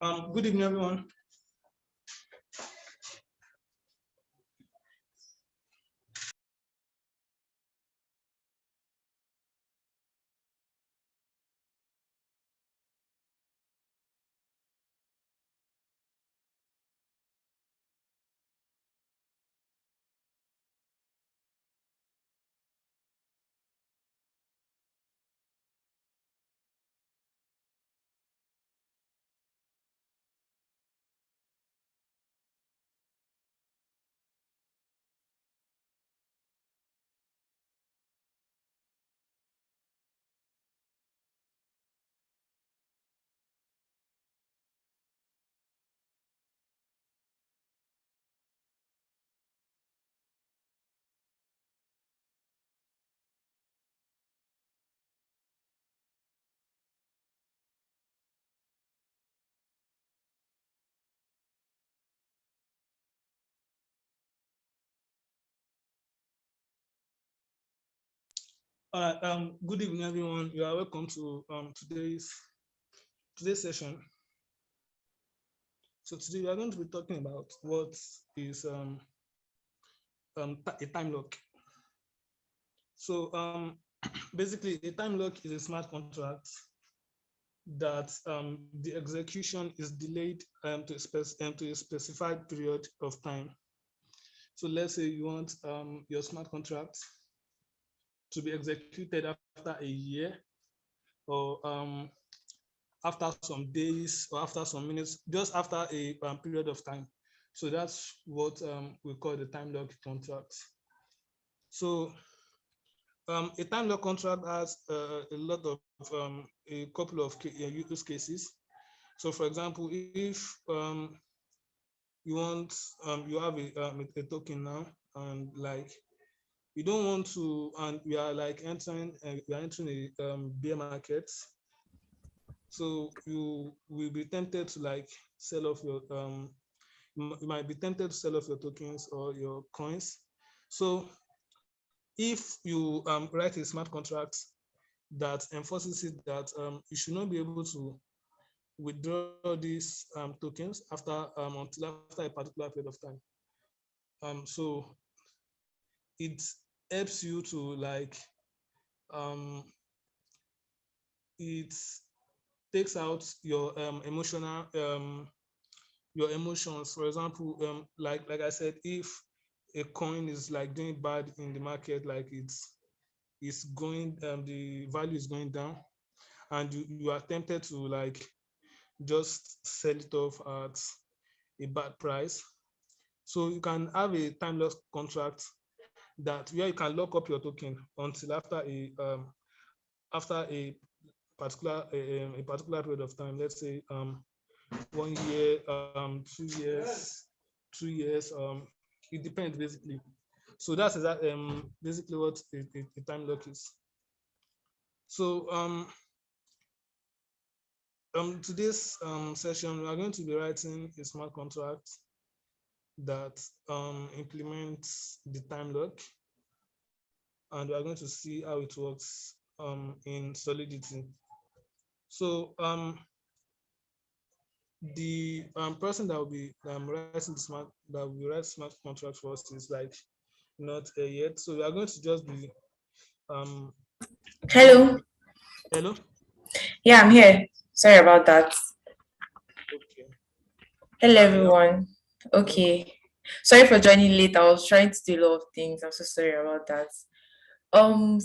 Good evening, everyone. All right. Good evening, everyone. You are welcome to today's session. So today we are going to be talking about what is a time lock. So basically, a time lock is a smart contract that the execution is delayed to a specified period of time. So let's say you want your smart contract to be executed after a year or after some days or after some minutes, just after a period of time. So that's what we call the time lock contract. So a time lock contract has a lot of a couple of use cases. So for example, if you want you have a token now, and like you don't want to, and we are like entering we are entering a bear market. So you will be tempted to like sell off your you might be tempted to sell off your tokens or your coins. So if you write a smart contract that enforces it that you should not be able to withdraw these tokens until after a particular period of time. So it helps you to like it takes out your emotions. For example, like I said, if a coin is like doing bad in the market, like it's going the value is going down, and you are tempted to like just sell it off at a bad price. So you can have a time lock contract that where you can lock up your token until after a particular period of time. Let's say 1 year, 2 years, 2 years. It depends basically. So that's basically what a time lock is. So today's session we are going to be writing a smart contract that implements the time lock, and we are going to see how it works in Solidity. So the person that will be write smart contract for us is like not yet. So we are going to just be Hello. hello. Yeah, I'm here. Sorry about that. Okay. Hello, Yeah, everyone. Okay. Sorry for joining late. I was trying to do a lot of things. I'm so sorry about that.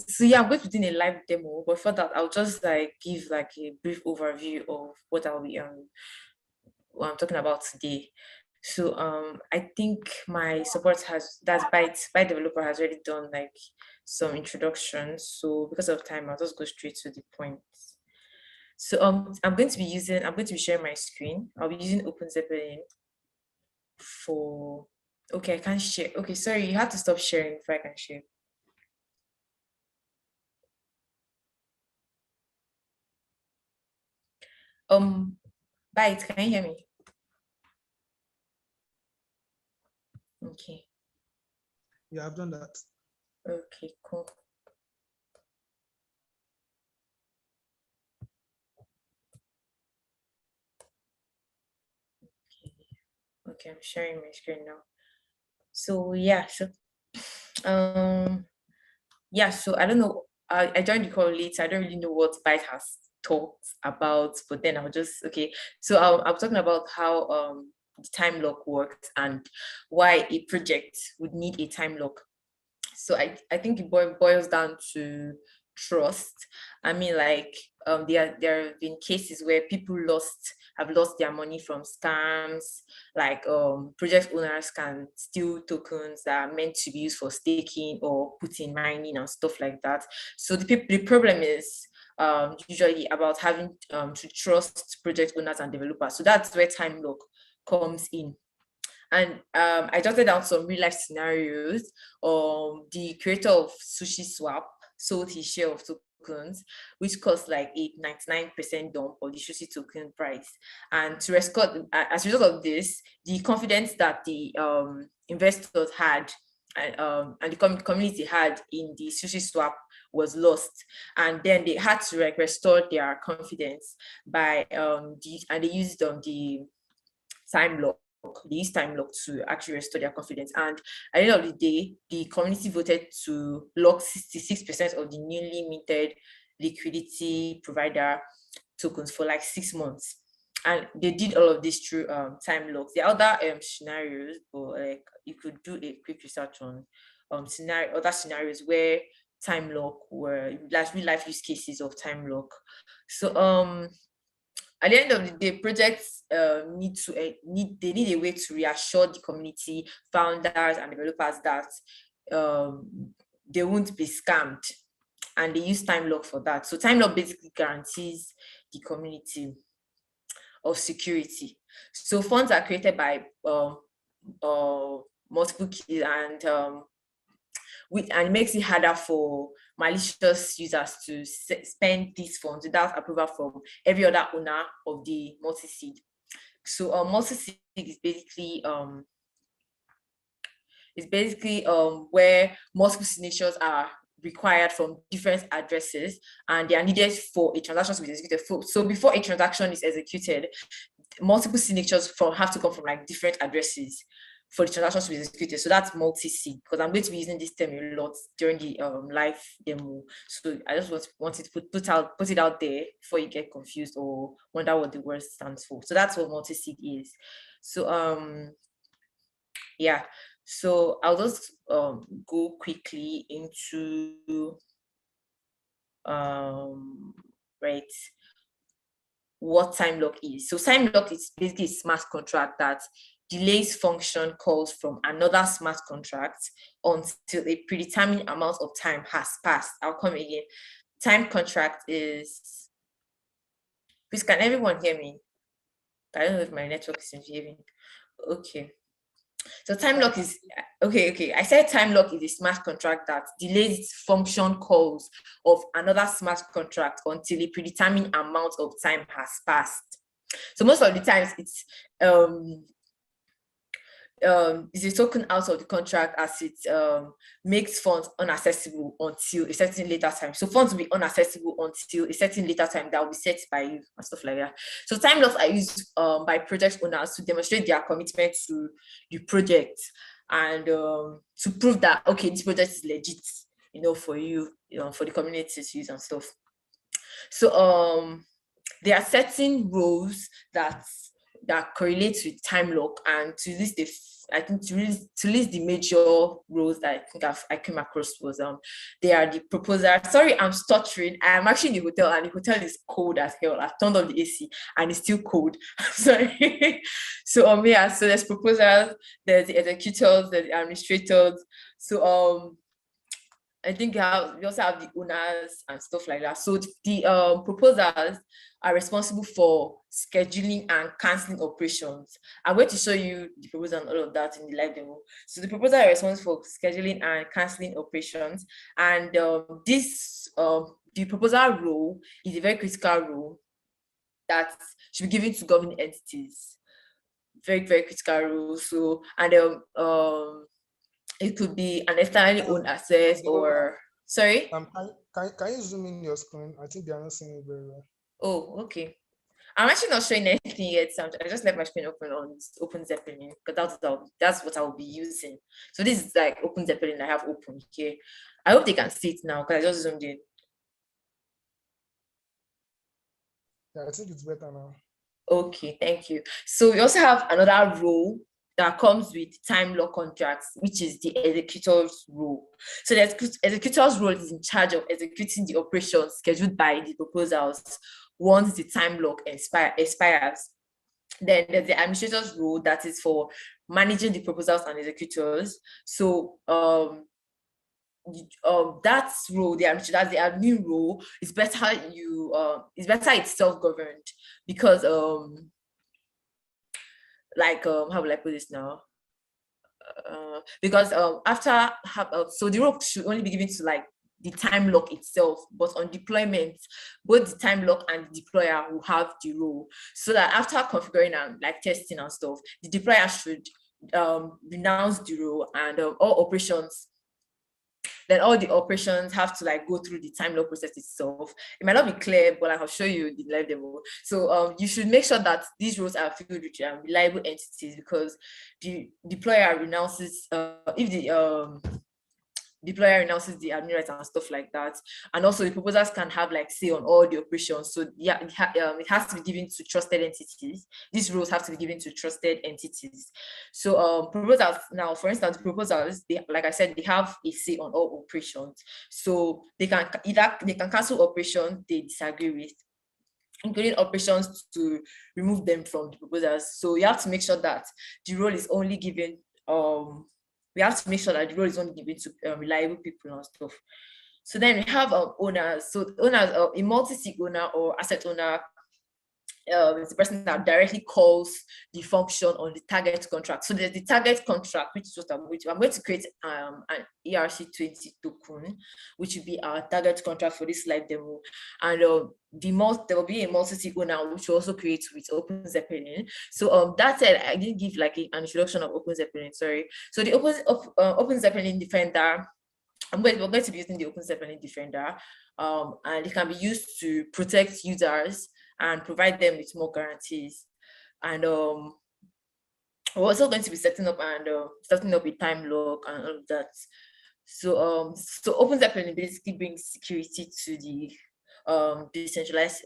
So yeah, I'm going to do a live demo, but for that, I'll just like give like a brief overview of what what I'm talking about today. So I think my support has that's Byte developer has already done like some introductions. So because of time, I'll just go straight to the point. So I'm going to be sharing my screen. I'll be using Open Zeppelin for okay, I can't share. Okay, sorry, you have to stop sharing before I can share. Um Byte, can you hear me? Okay. yeah, I've done that. Okay, cool. Okay, I'm sharing my screen now. So yeah, um so I don't know. I joined the call late, so I don't really know what Byte has talked about, but then I'll just okay. So I'm talking about how the time lock works and why a project would need a time lock. So I think it boils down to trust. I mean, like there have been cases where people have lost their money from scams, like project owners can steal tokens that are meant to be used for staking or put in mining and stuff like that. So the problem is usually about having to trust project owners and developers. So that's where time lock comes in. And I jotted down some real life scenarios. The creator of Sushi Swap sold his share of tokens, which cost like a 99% dump of the Sushi token price. And to record, as a result of this, the confidence that the investors had and the community had in the Sushi Swap was lost, and then they had to like restore their confidence by and they used the time lock. They use time lock to actually restore their confidence. And at the end of the day, the community voted to lock 66% of the newly minted liquidity provider tokens for like 6 months. And they did all of this through time locks. There are other scenarios, but like you could do a quick research on other scenarios where time lock were like real life use cases of time lock. So at the end of the day, projects need a way to reassure the community, founders and developers that they won't be scammed, and they use time lock for that. So time lock basically guarantees the community of security. So funds are created by multiple keys, and it makes it harder for malicious users to spend these funds without approval from every other owner of the multi-sig. So multi-sig is basically where multiple signatures are required from different addresses, and they are needed for a transaction to be executed. So before a transaction is executed, multiple signatures have to come from like different addresses for the transaction to be executed. So that's multi-sig, because I'm going to be using this term a lot during the live demo. So I just wanted to put it out there before you get confused or wonder what the word stands for. So that's what multi-sig is. So yeah. So I'll just go quickly into right what time lock is. So time lock is basically a smart contract that delays function calls from another smart contract until a predetermined amount of time has passed. I'll come again. Time contract is, please can everyone hear me? I don't know if my network is behaving. Okay. So time lock is okay. I said time lock is a smart contract that delays function calls of another smart contract until a predetermined amount of time has passed. So most of the times it's is a token out of the contract as it makes funds unaccessible until a certain later time. So funds will be unaccessible until a certain later time that will be set by you and stuff like that. So time locks are used by project owners to demonstrate their commitment to the project and to prove that, okay, this project is legit, for you, for the community to use and stuff. So there are certain roles that correlate with time lock, and to list the major roles that I think I came across was they are the proposer. Sorry, I'm stuttering. I'm actually in the hotel, and the hotel is cold as hell. I've turned off the AC and it's still cold. I'm sorry. So so there's proposers, there's the executors, there's the administrators. So I think we also have the owners and stuff like that. So the proposers are responsible for scheduling and canceling operations. I'm going to show you the proposal and all of that in the live demo. So the proposers are responsible for scheduling and canceling operations. And the proposal role is a very critical role that should be given to governing entities. Very, very critical role. So, and it could be an externally owned asset or sorry. Can you zoom in your screen? I think they are not seeing it very well. Oh, okay. I'm actually not showing anything yet. So I just left my screen open on Open Zeppelin because that's what I'll be using. So this is like Open Zeppelin I have open here. I hope they can see it now because I just zoomed in. Yeah, I think it's better now. Okay, thank you. So we also have another role that comes with time lock contracts, which is the executor's role. So the executor's role is in charge of executing the operations scheduled by the proposals once the time lock expires. Then there's the administrator's role that is for managing the proposals and executors. So that role, the administrator, the admin role is better it's self-governed because how will I put this now? Because so the role should only be given to like the time lock itself, but on deployment, both the time lock and the deployer will have the role. So that after configuring and like testing and stuff, the deployer should renounce the role and all the operations have to like go through the time lock process itself. It might not be clear, but I'll show you the live demo. So you should make sure that these roles are filled with reliable entities because the deployer renounces if the deployer announces the admin rights and stuff like that. And also the proposals can have like say on all the operations. So yeah, it has to be given to trusted entities. These roles have to be given to trusted entities. So proposals now, for instance, proposals, like I said, they have a say on all operations. So they can cancel operations they disagree with, including operations to remove them from the proposals. So you have to make sure that the role is only given we have to make sure that the role is only given to reliable people and stuff. So then we have owners. So owners, a multi-sig owner or asset owner is the person that directly calls the function on the target contract. So there's the target contract, which is what I'm going to create an ERC20 token, which will be our target contract for this live demo. And there will be a multi-sig owner, which will also create with Open Zeppelin. So that said, I didn't give like an introduction of Open Zeppelin, sorry. So the Open Zeppelin Defender, we're going to be using the Open Zeppelin Defender, and it can be used to protect users and provide them with more guarantees. And we're also going to be setting up a time lock and all of that. So Open Zeppelin basically brings security to the decentralized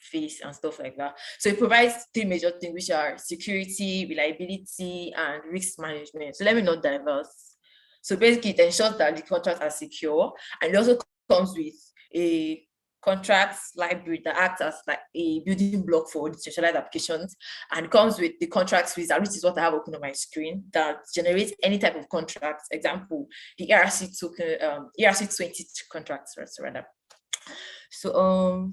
phase and stuff like that. So it provides three major things, which are security, reliability, and risk management. So let me not diverse. So basically, it ensures that the contracts are secure, and it also comes with a contracts library that acts as like a building block for decentralized applications, and comes with the contracts wizard, which is what I have open on my screen, that generates any type of contracts. Example, the ERC token, ERC20 contracts, rather. So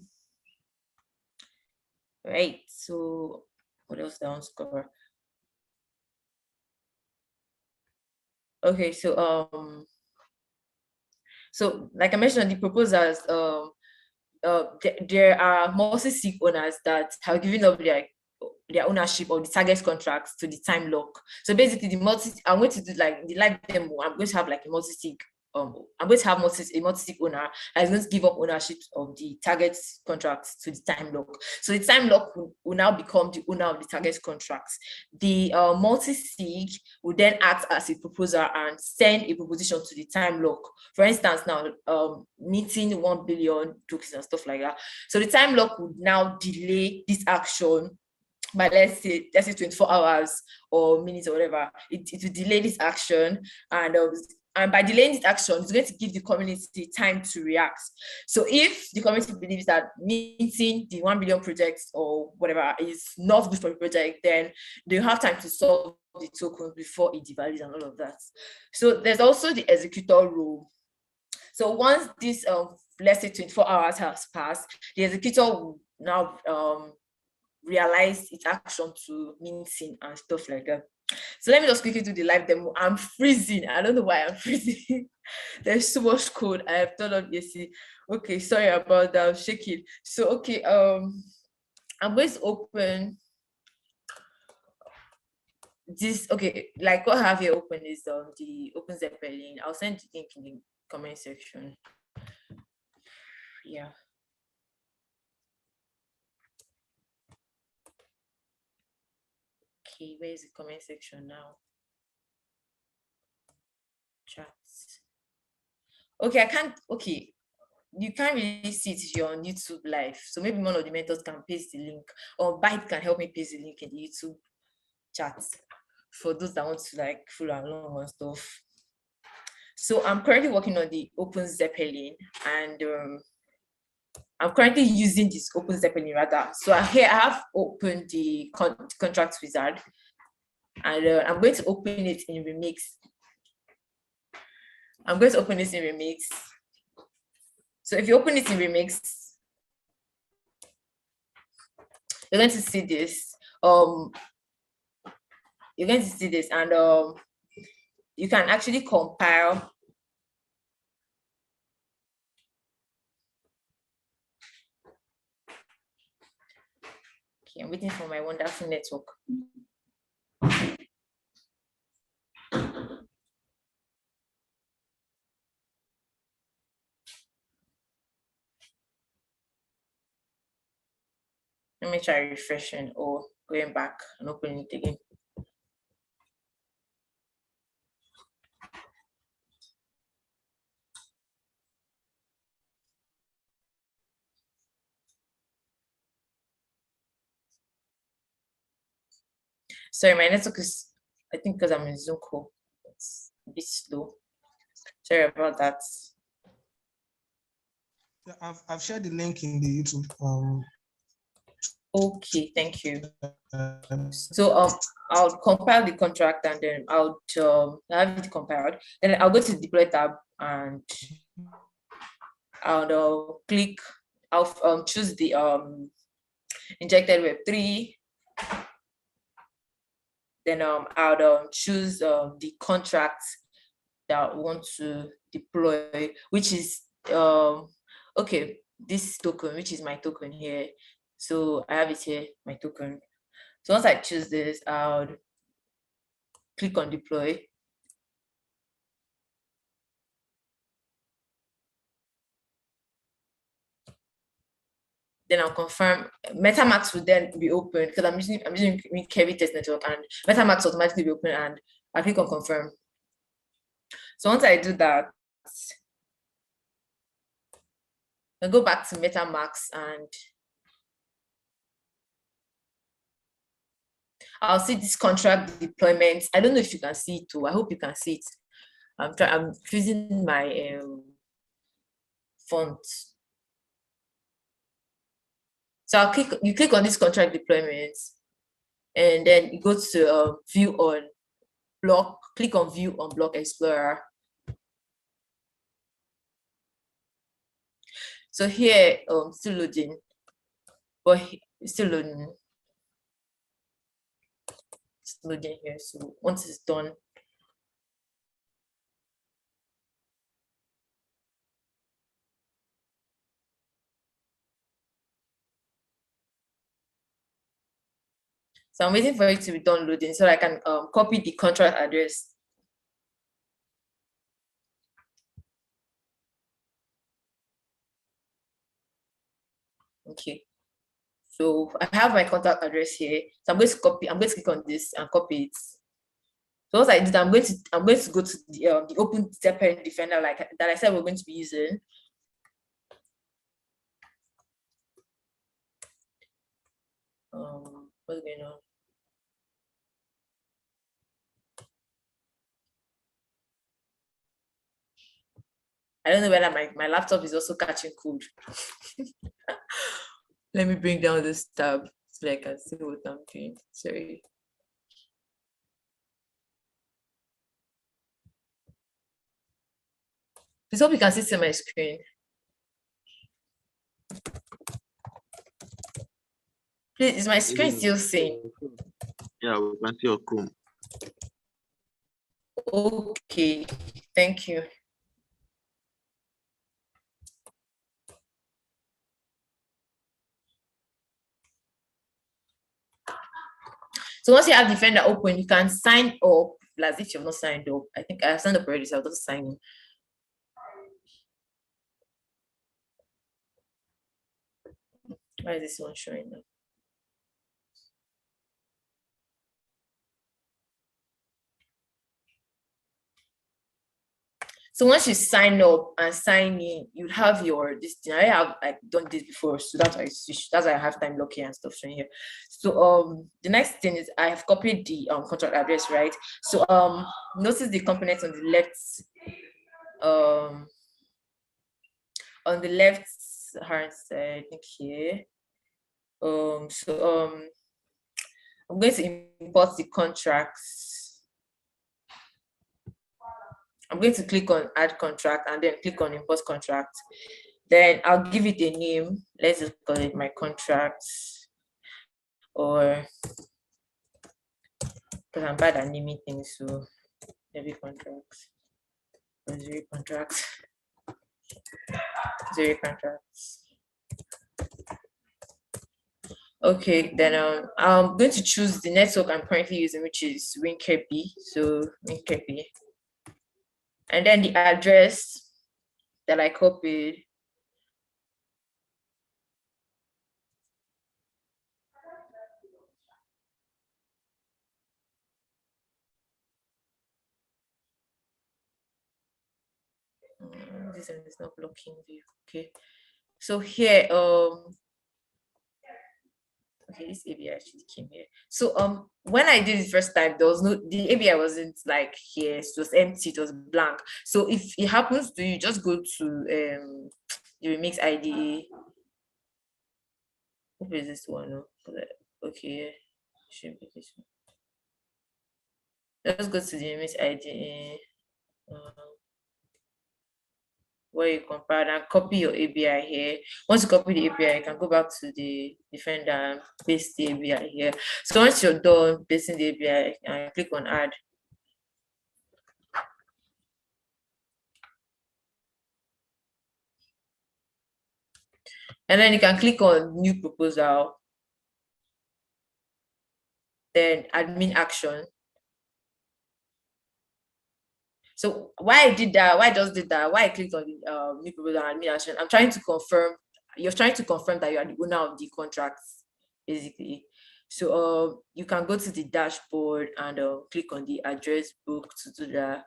right. So what else down score? Okay, so like I mentioned, the proposals, there are multi-sig owners that have given up their ownership of the target contracts to the time lock. So basically, I'm going to do like the live demo. I'm going to have like a multi-sig. I'm going to have a multi-sig owner that is going to give up ownership of the target contracts to the time lock. So the time lock will now become the owner of the target contracts. The multi-sig will then act as a proposer and send a proposition to the time lock. For instance, now meeting 1 billion tokens and stuff like that. So the time lock would now delay this action by let's say 24 hours or minutes or whatever. It will delay this action, and by delaying this action, it's going to give the community time to react. So if the community believes that meeting the 1 billion projects or whatever is not good for the project, then they have time to solve the token before it devalues and all of that. So there's also the executor rule. So once this let's say 24 hours has passed, the executor will now realize its action to minting and stuff like that. So let me just quickly do the live demo. I'm freezing. I don't know why I'm freezing. There's so much code. I have turned on AC. Okay, sorry about that. I'm shaking. So okay, I'm going to open this. Okay, like what I have here open is the Open Zeppelin. I'll send the link in the comment section. Yeah. Okay, where is the comment section now? Chats. Okay, I can't. Okay, you can't really see it if you're on YouTube live. So maybe one of the mentors can paste the link, or Byte can help me paste the link in the YouTube chat for those that want to like follow along and stuff. So I'm currently working on the Open Zeppelin, and I'm currently using this Open Zeppelin rather. So here I have opened the contract wizard, and I'm going to open it in Remix. I'm going to open this in Remix. So if you open it in Remix, you're going to see this. You're going to see this, and you can actually compile. Okay, I'm waiting for my wonderful network. Let me try refreshing or going back and opening it again. Sorry, my network is, I think because I'm in Zoom call, it's a bit slow. Sorry about that. Yeah, I've shared the link in the YouTube. Okay, thank you. So I'll compile the contract, and then I'll have it compiled. Then I'll go to the deploy tab, and I'll click. I'll choose the injected Web3. Then I'll choose the contract that I want to deploy, which is okay, this token, which is my token here. So I have it here, my token. So once I choose this, I'll click on deploy. Then I'll confirm. MetaMask will then be open because I'm using Kevi Test Network, and MetaMask automatically be open, and I click on confirm. So once I do that, I'll go back to MetaMask, and I'll see this contract deployment. I don't know if you can see it too. I hope you can see it. I'm choosing my font. So you click on this contract deployment, and then you go to view on block, click on view on Block Explorer. So here, still loading, but it's still loading. It's loading here. So once it's done, so I'm waiting for it to be done loading so I can copy the contract address. Okay. So I have my contact address here. So I'm going to copy, I'm going to click on this and copy it. So once I did, I'm going to go to the Open Zeppelin Defender like that I said we're going to be using. What's going on? I don't know whether my laptop is also catching cold. Let me bring down this tab so I can see what I'm doing. Sorry. Please hope you can see my screen. Please, is my screen still saying? Yeah, we can see your Chrome. Okay, thank you. So once you have Defender open, you can sign up as if you've not signed up. I think I have signed up already, so I'll just sign in. Why is this one showing now? So once you sign up and sign in, you have your this thing. I have like done this before, so that's why I have time locking and stuff showing here. So the next thing is I have copied the contract address, right? So notice the components um on the left hand side, I think here. I'm going to import the contracts. I'm going to click on add contract and then click on import contract. Then I'll give it a name. Let's just call it my contracts, or because I'm bad at naming things, so heavy contracts or zero contracts. Zero contracts. Okay, then I'm going to choose the network I'm currently using, which is WinKB. So WinKB. And then the address that I copied. This one is not blocking view. Okay. So here, okay, this ABI actually came here. So when I did it first time, the ABI wasn't like here, it was empty, it was blank. So if it happens to you, just go to the Remix IDE. Hope is this one? Okay, should be this one. Let's go to the Remix IDE. Where you compare and copy your ABI here. Once you copy the ABI, you can go back to the Defender and paste the ABI here. So once you're done pasting the ABI, and click on add. And then you can click on new proposal. Then admin action. So why I did that, why I just did that, why I clicked on the new proposal and admin action, I'm trying to confirm, you're trying to confirm that you are the owner of the contracts, basically. So you can go to the dashboard and click on the address book to do that.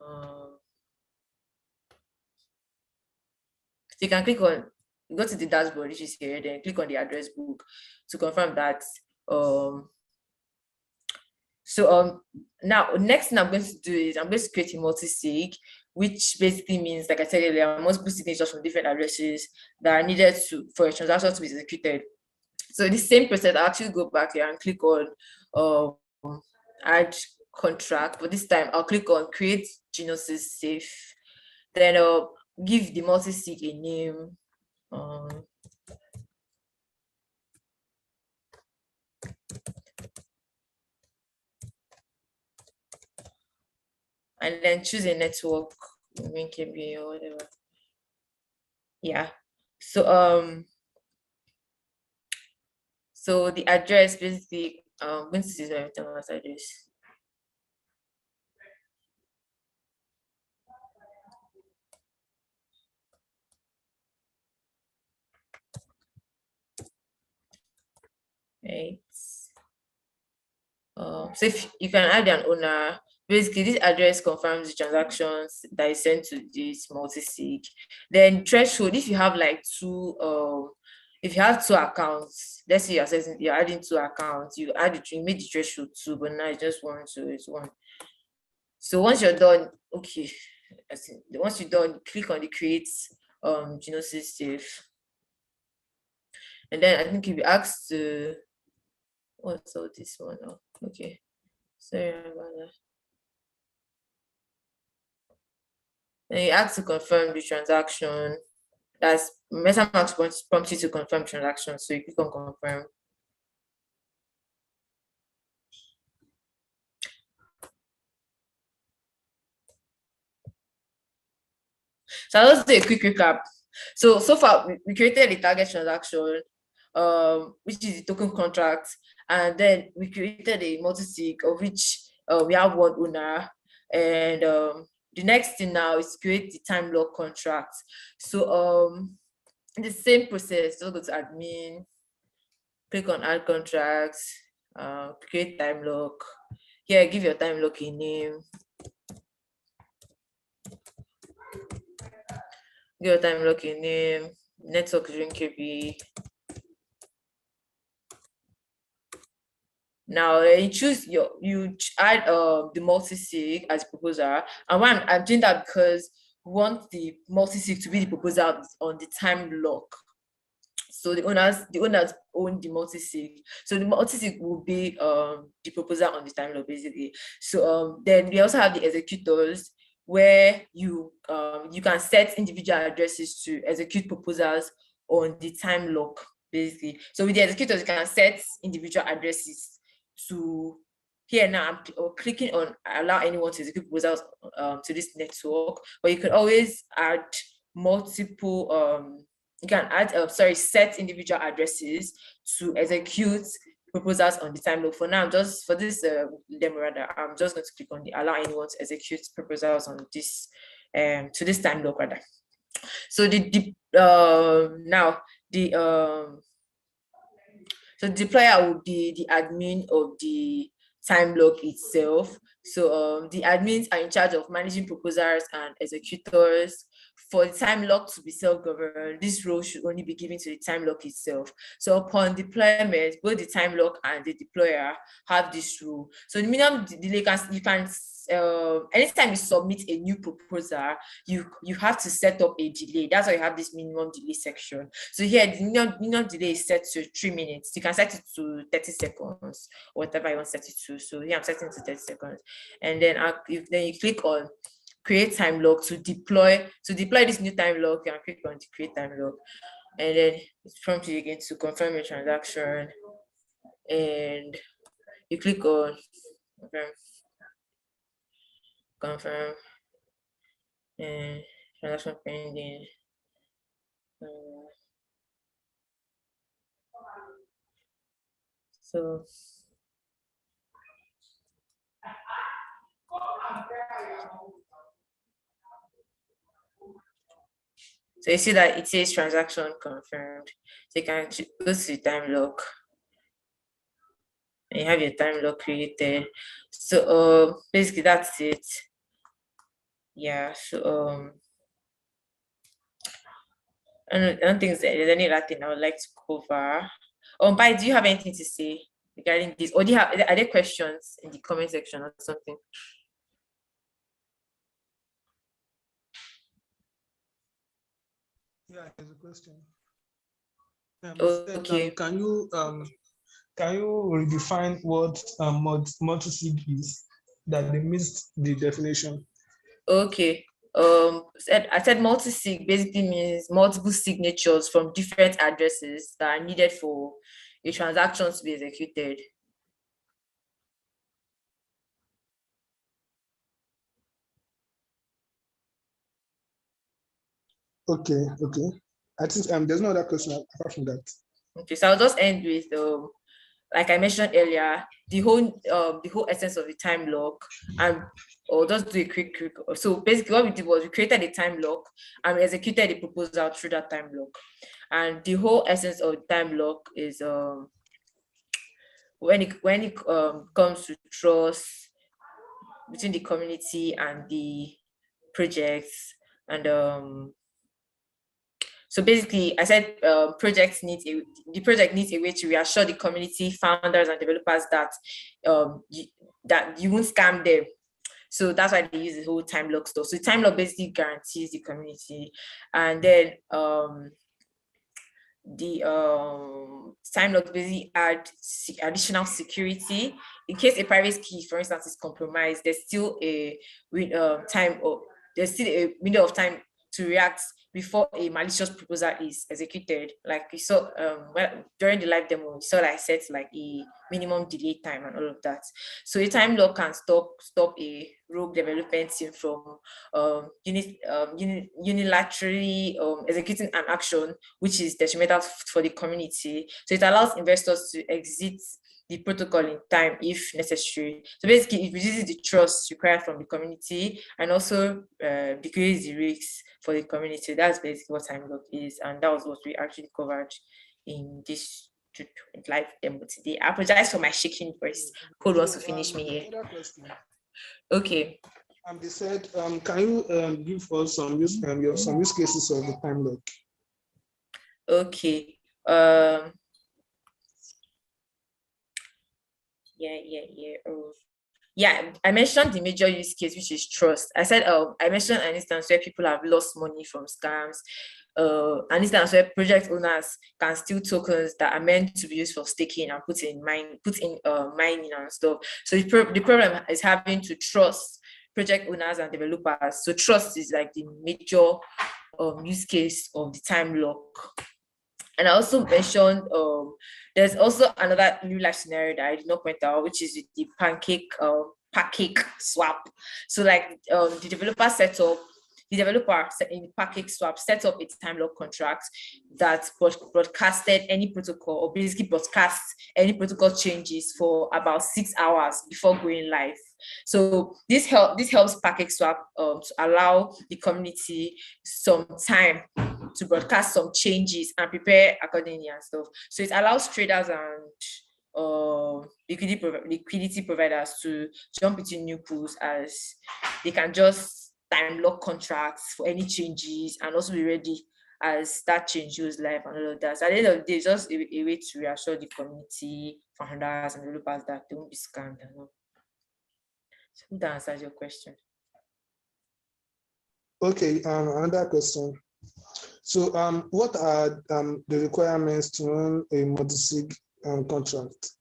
So you can click on, go to the dashboard, which is here, then click on the address book to confirm that. Now next thing I'm going to do is I'm going to create a multi-sig, which basically means, like I said earlier, multiple signatures from different addresses that are needed for a transaction to be executed. So the same process, I'll actually go back here and click on add contract, but this time I'll click on create Genesis safe. Then I'll give the multi-sig a name. And then choose a network, WinKB or whatever. Yeah. So the address basically, I'm going to use my address. Right. So if you can add an owner, basically this address confirms the transactions that is sent to this multi-sig. Then threshold, if you have like if you have two accounts, let's say you're adding two accounts, you made the threshold 2, but now it's just 1, so it's 1. So once you're done, okay, once you're done, click on the create Genesis safe. And then I think you'll be asked to, what's all this one? Oh, okay, sorry about that. Then you ask to confirm the transaction. That's MetaMask prompts you to confirm transaction, so you click on confirm. So I'll just do a quick recap. So far we created a target transaction, which is the token contract, and then we created a multi-sig of which we have one owner, and the next thing now is create the time lock contract. So the same process, just go to admin, click on add contracts, create time lock. Here, give your time lock a name. Your time lock in name, network Drinkable. Now you choose add the multi-sig as proposer, and why I'm doing that because we want the multi-sig to be the proposer on the time lock. So the owners own the multi-sig. So the multi-sig will be the proposer on the time lock basically. So then we also have the executors where you can set individual addresses to execute proposals on the time lock basically. So with the executors, you can set individual addresses to here now. I'm clicking on allow anyone to execute proposals to this network, but you can always add multiple you can add set individual addresses to execute proposals on the time lock. For now, just for this demo rather, I'm just going to click on the allow anyone to execute proposals on this to this time lock rather. So so the deployer will be the admin of the time lock itself. So the admins are in charge of managing proposers and executors. For the time lock to be self-governed, this role should only be given to the time lock itself. So upon deployment, both the time lock and the deployer have this rule. So the minimum delay you can anytime you submit a new proposal, you have to set up a delay. That's why you have this minimum delay section. So here the minimum delay is set to 3 minutes. You can set it to 30 seconds, whatever you want to set it to. So here I'm setting it to 30 seconds. And then you click on create time lock to deploy this new time lock. You can click on the create time lock, and then it's prompted you again to confirm your transaction, and you click on confirm and transaction pending. So you see that it says transaction confirmed. So you can go to the time lock and you have your time lock created. So basically that's it. Yeah, so I don't think there's any other thing I would like to cover. Bai, do you have anything to say regarding this? Or are there questions in the comment section or something? Yeah, there's a question. Okay. Can you redefine what multi-sig is? That they missed the definition. Okay. I said multi-sig basically means multiple signatures from different addresses that are needed for a transaction to be executed. Okay. I think there's no other question apart from that. Okay, so I'll just end with like I mentioned earlier, the whole essence of the time lock, and or just do a quick. So basically, what we did was we created a time lock and we executed the proposal through that time lock. And the whole essence of time lock is when it comes to trust between the community and the projects, and so basically, I said the project needs a way to reassure the community, founders, and developers that you won't scam them. So that's why they use the whole time lock stuff. So time lock basically guarantees the community, and then the time lock basically add additional security in case a private key, for instance, is compromised. There's still a window of time to react before a malicious proposal is executed. Like we saw during the live demo, we saw like set like a minimum delay time and all of that. So a time lock can stop a rogue development team from unilaterally executing an action which is detrimental for the community. So it allows investors to exit the protocol in time if necessary. So basically, it reduces the trust required from the community and also decreases the risks for the community. That's basically what time lock is, and that was what we actually covered in this live demo today. I apologize for my shaking voice. Code wants to finish me here. Okay. They said, can you give us some use cases of the time lock? Okay. Yeah, I mentioned the major use case, which is trust. I said, I mentioned an instance where people have lost money from scams. An instance where project owners can steal tokens that are meant to be used for staking and put in mining and stuff. So the problem is having to trust project owners and developers. So trust is like the major use case of the time lock. And I also mentioned there's also another real life scenario that I did not point out, which is the pancake swap. So like the developer in Pancake Swap set up a time lock contract that broadcasted any protocol, or basically broadcasts any protocol changes for about 6 hours before going live. So this helps Pancake Swap to allow the community some time to broadcast some changes and prepare accordingly and stuff. So it allows traders and liquidity providers to jump into new pools, as they can just time lock contracts for any changes and also be ready as that change goes live and all of that. So at the end of the day, it's just a way to reassure the community, founders and developers that they won't be scammed and all. So hope that answers your question. Okay, another question. So what are the requirements to run a multi-sig contract?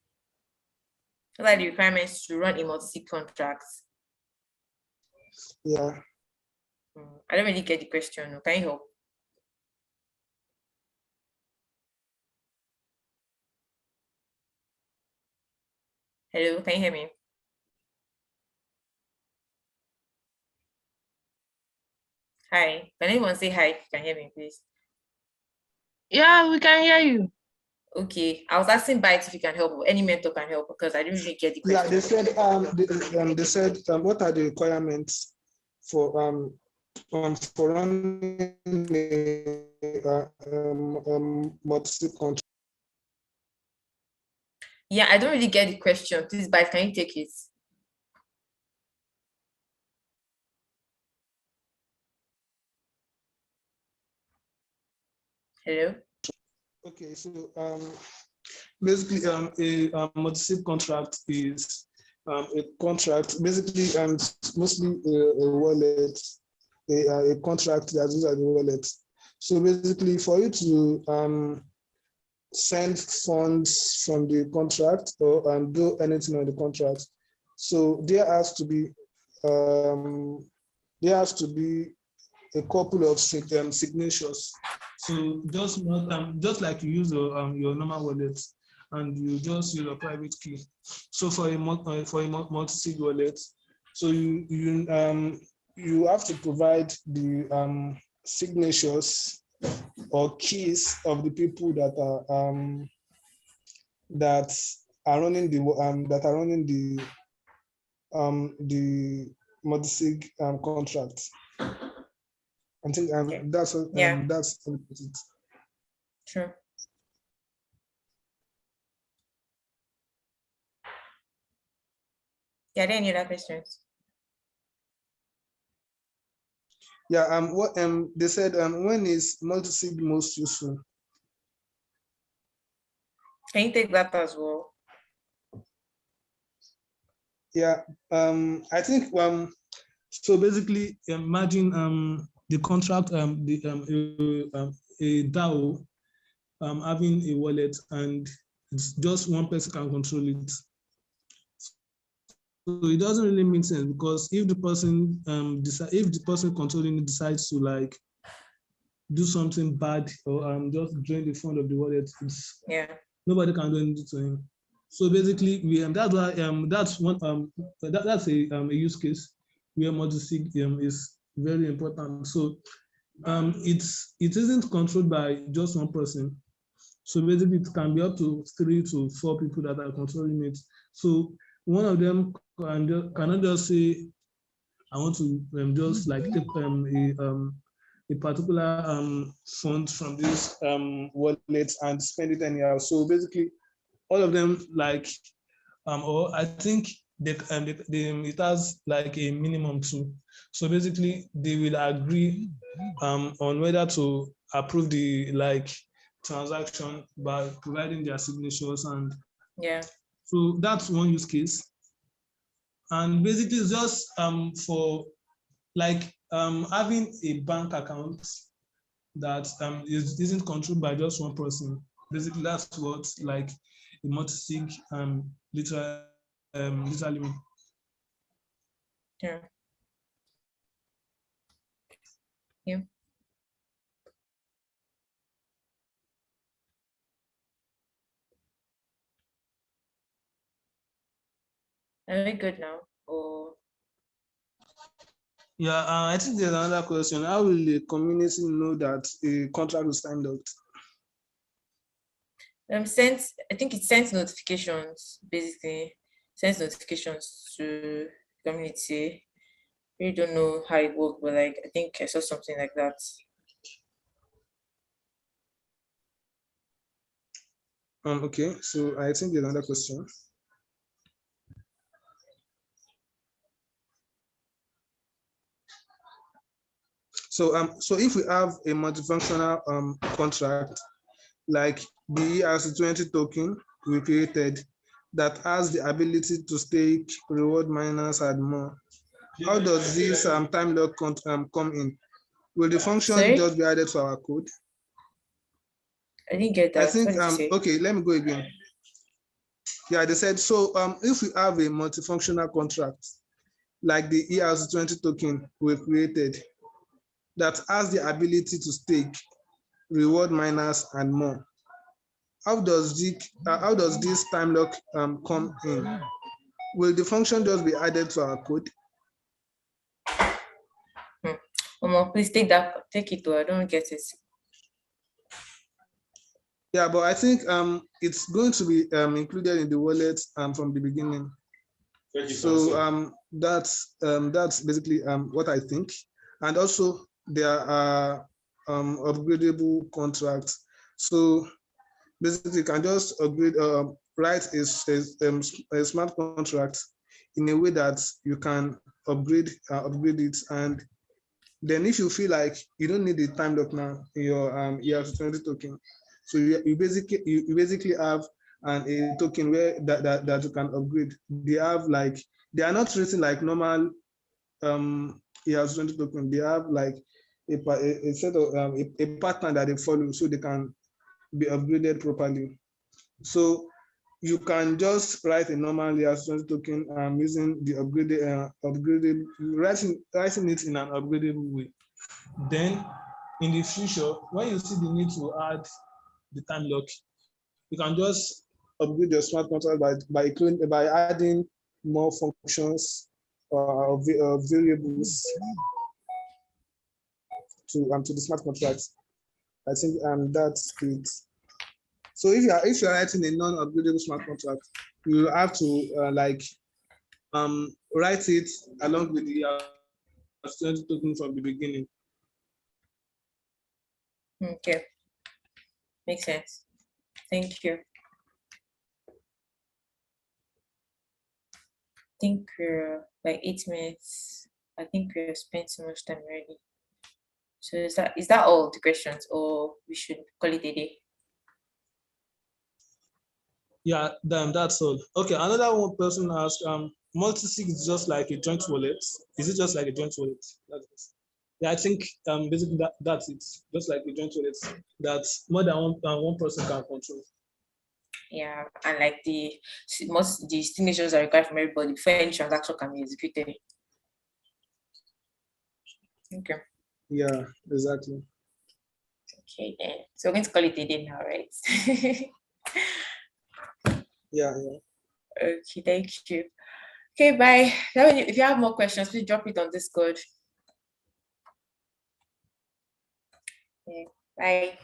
What are the requirements to run a multi-sig contract? Yeah. I don't really get the question. Can you help? Hello, can you hear me? Hi, can anyone say hi if you can hear me, please? Yeah, we can hear you. Okay, I was asking Byte if you can help, or any mentor can help, because I didn't really get the question. Yeah, they said what are the requirements for running multi-sig contract? Yeah, I don't really get the question. Please, Byte, can you take it? Hello? Okay, so basically a multi-sig contract is a contract, basically mostly a wallet, a contract that's used as a wallet. So basically for you to send funds from the contract or do anything on the contract, so there has to be a couple of signatures. So just like you use your normal wallet, and you just use a private key. So for a multi-sig wallet, so you have to provide the signatures or keys of the people that are running the multi-sig contract. I think that's it. Sure. Yeah, are there any other questions? Yeah, what they said, when is multi-sig most useful? Can you take that as well? Yeah, I think so basically imagine the contract, a DAO having a wallet, and it's just one person can control it. So it doesn't really make sense, because if the person controlling it decides to like do something bad or just drain the fund of the wallet, nobody can do anything to him. So basically, that's why that's a use case where multi-sig is very important. So it isn't controlled by just one person. So basically, it can be up to 3 to 4 people that are controlling it. So one of them cannot just say, I want to just like take a particular fund from this wallet and spend it anyhow. So basically, all of them or I think it has like a minimum too. So basically, they will agree on whether to approve the transaction by providing their signatures, and Yeah. so that's one use case. And basically, it's just for having a bank account that isn't controlled by just one person. Basically, that's what like a multi-sig literally mean. Yeah. Yeah. Are we good now? Or Yeah, I think there's another question. How will the community know that a contract is signed out? sends, I think it sends notifications, basically sends notifications to community. Really don't know how it works, but like I think I saw something like that. Okay, so I think there's another question. So if we have a multifunctional contract like the ERC20 token we created that has the ability to stake, reward miners, and more, how does this time lock come in? Will the function Sorry? just be added to our code? I didn't get I that. think What did you say? okay, let me go again. Yeah, they said so. If we have a multifunctional contract like the ERC20 token we created that has the ability to stake, reward miners, and more, how does this time lock come in? Will the function just be added to our code? Please take it to. I don't get it. Yeah, but I think it's going to be included in the wallet from the beginning. So that's basically what I think. And also there are upgradable contracts. So basically, you can just write a smart contract in a way that you can upgrade it, and then if you feel like you don't need the time lock now in your ERC20 token, so you basically have a token where that you can upgrade. They are not written like normal ERC20 token. They have like a set of a pattern that they follow, so they can be upgraded properly. So you can just write a normal ERC20 token using the upgraded writing it in an upgradable way. Then in the future, when you see the need to add the time lock, you can just upgrade your smart contract by adding more functions or variables to the smart contracts. I think that's it. So if you're writing a non-upgradable smart contract, you have to write it along with the ERC20 token from the beginning. Okay. Makes sense. Thank you. I think we're like 8 minutes. I think we've spent so much time already. So is that all the questions, or we should call it a day? Yeah, that's all. Okay, another one person asked, multi-sig is just like a joint wallet. Is it just like a joint wallet? Yeah, I think basically that's it. Just like a joint wallet that more than one person can control. Yeah, and like the signatures are required from everybody before any transaction can be executed. Okay. Yeah, exactly. Okay then. So we're going to call it a day now, right? Yeah. Okay, thank you. Okay, bye. If you have more questions, please drop it on Discord. Okay, bye.